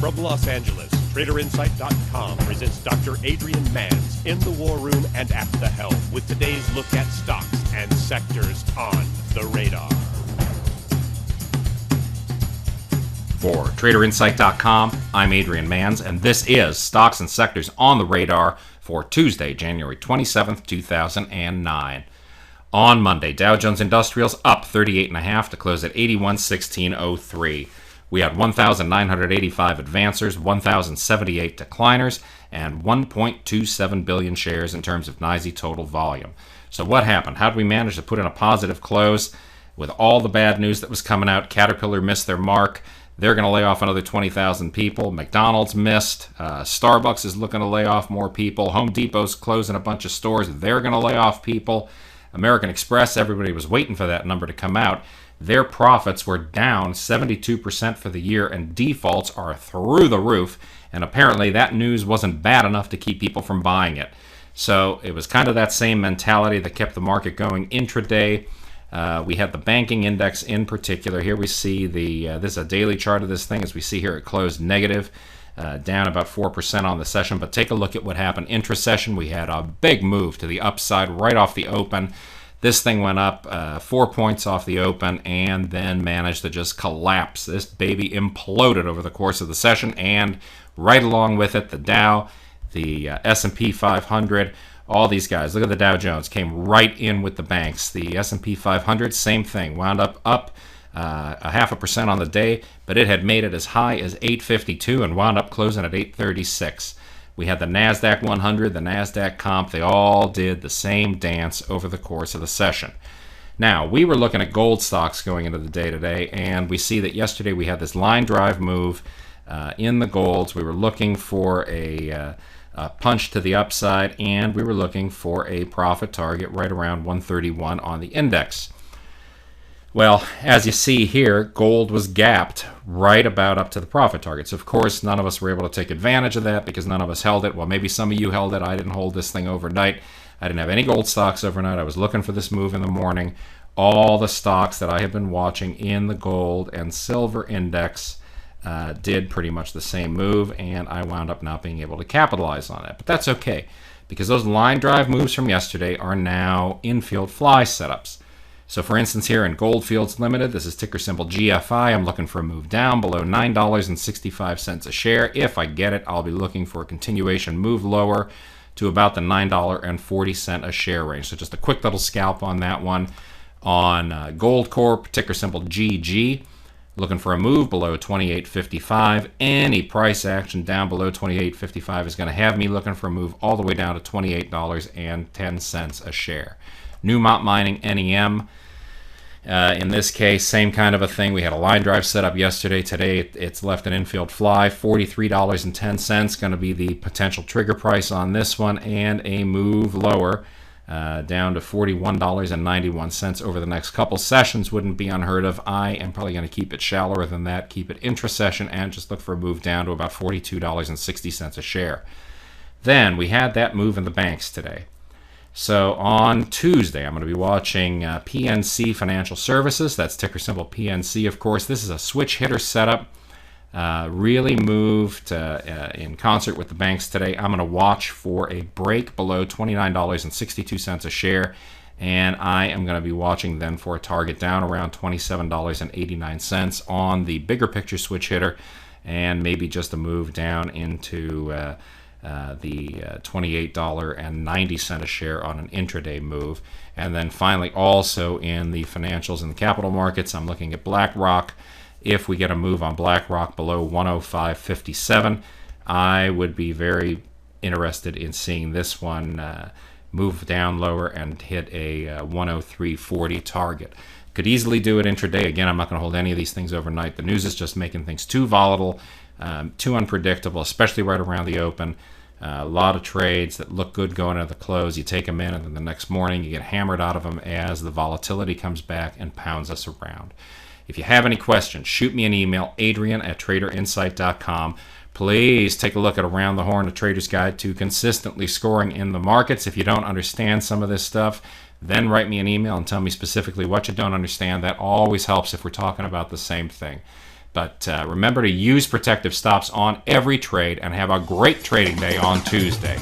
From Los Angeles, TraderInsight.com presents Dr. Adrian Manz in the war room and at the helm with today's look at stocks and sectors on the radar. For TraderInsight.com, I'm Adrian Manz, and this is Stocks and Sectors on the Radar for Tuesday, January 27th, 2009. On Monday, Dow Jones Industrials up 38.5 to close at 8116.03. We had 1,985 advancers, 1,078 decliners, and 1.27 billion shares in terms of NYSE total volume. So what happened? How did we manage to put in a positive close with all the bad news that was coming out? Caterpillar missed their mark. They're going to lay off another 20,000 people. McDonald's missed. Starbucks is looking to lay off more people. Home Depot's closing a bunch of stores. They're going to lay off people. American Express, everybody was waiting for that number to come out. Their profits were down 72% for the year, and defaults are through the roof. And apparently that news wasn't bad enough to keep people from buying it. So it was kind of that same mentality that kept the market going intraday. We had the banking index in particular. Here we see this is a daily chart of this thing. As we see here, it closed negative, down about 4% on the session. But take a look at what happened intra-session. We had a big move to the upside right off the open. This thing went up 4 points off the open and then managed to just collapse. This baby imploded over the course of the session, and right along with it, the Dow, the S&P 500, all these guys. Look at the Dow Jones, came right in with the banks. The S&P 500, same thing, wound up a 0.5% on the day, but it had made it as high as 852 and wound up closing at 836. We had the NASDAQ 100, the NASDAQ comp. They all did the same dance over the course of the session. Now, we were looking at gold stocks going into the day today, and we see that yesterday we had this line drive move in the golds. We were looking for a punch to the upside, and we were looking for a profit target right around 131 on the index. Well, as you see here, gold was gapped right about up to the profit targets. Of course, none of us were able to take advantage of that because none of us held it. Well, maybe some of you held it. I didn't hold this thing overnight. I didn't have any gold stocks overnight. I was looking for this move in the morning. All the stocks that I have been watching in the gold and silver index did pretty much the same move, and I wound up not being able to capitalize on it. But that's okay, because those line drive moves from yesterday are now infield fly setups. So for instance, here in Goldfields Limited, this is ticker symbol GFI. I'm looking for a move down below $9.65 a share. If I get it, I'll be looking for a continuation move lower to about the $9.40 a share range. So just a quick little scalp on that one. On Gold Corp, ticker symbol GG, looking for a move below $28.55. Any price action down below $28.55 is going to have me looking for a move all the way down to $28.10 a share. Newmont Mining, NEM. In this case, same kind of a thing. We had a line drive set up yesterday. Today, it's left an infield fly. $43.10 going to be the potential trigger price on this one, and a move lower down to $41.91 over the next couple sessions wouldn't be unheard of. I am probably going to keep it shallower than that, keep it intra-session, and just look for a move down to about $42.60 a share. Then we had that move in the banks today. So on Tuesday, I'm going to be watching PNC Financial Services. That's ticker symbol PNC, of course. This is a switch hitter setup. Really moved in concert with the banks today. I'm going to watch for a break below $29.62 a share, and I am going to be watching then for a target down around $27.89 on the bigger picture switch hitter, and maybe just a move down into the $28.90 a share on an intraday move. And then finally, also in the financials and the capital markets, I'm looking at BlackRock. If we get a move on BlackRock below 105.57, I would be very interested in seeing this one move down lower and hit a 103.40 target. Could easily do it intraday. Again, I'm not going to hold any of these things overnight. The news is just making things too volatile, too unpredictable, especially right around the open. A lot of trades that look good going into the close. You take them in, and then the next morning you get hammered out of them as the volatility comes back and pounds us around. If you have any questions, shoot me an email, adrian@traderinsight.com. Please take a look at Around the Horn, a trader's guide to consistently scoring in the markets. If you don't understand some of this stuff, then write me an email and tell me specifically what you don't understand. That always helps if we're talking about the same thing. But remember to use protective stops on every trade and have a great trading day on Tuesday.